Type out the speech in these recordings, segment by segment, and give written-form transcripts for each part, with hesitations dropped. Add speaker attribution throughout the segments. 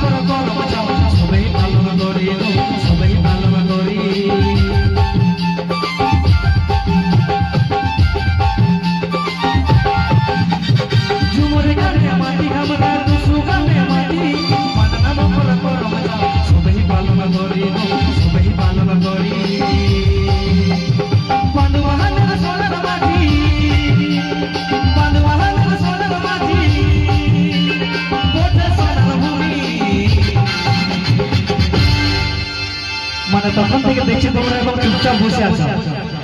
Speaker 1: করে কলম চাও সবাই ভালো করি সবাই ভালো করি ঝুমরে গানে মাটি আমরা সুগানে মাটি মাননা করে কলম চাও সবাই ভালো করি সবাই ভালো করি বান্দুয়ানের সোনার মাটি বান্দুয়ানের সোনার মাটি কোঠে সোনার ভূমি মানে তখন থেকে দেখছি তোমরা এখন চুপচাপ বসে আছো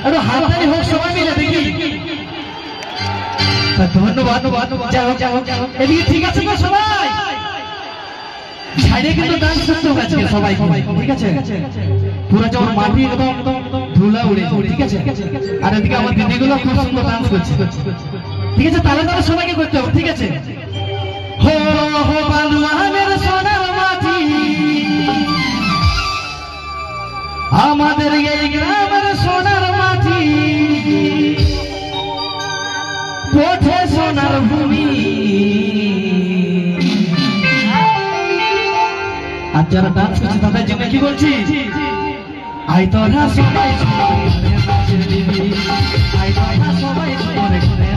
Speaker 1: একটু হাততালি হোক সবাই মিলে দেখি ধন্যবাদ যাও এদিকে ঠিক আছে তো সবাই ছাইরে কিন্তু ডান্স করতে হবে আজকে সবাই ঠিক আছে পুরো যেমন মাটি একদম ধুলা উড়ে ঠিক আছে আর এদিকে আমার দিদিগুলো খুব সুন্দর ডান্স করছে ঠিক আছে তাহলে তাহলে সবাইকে করতে হবে ঠিক আছে হো হো বালুয়ানের সোনার মাটি আমাদের এই গ্রামের সোনার মাটি কোঠে সোনার ভূমি আর যারা ডান্স করছে তাদের জন্য কি বলছি আই তোরা সবাই আই তোরা সবাই ঘরে ঘরে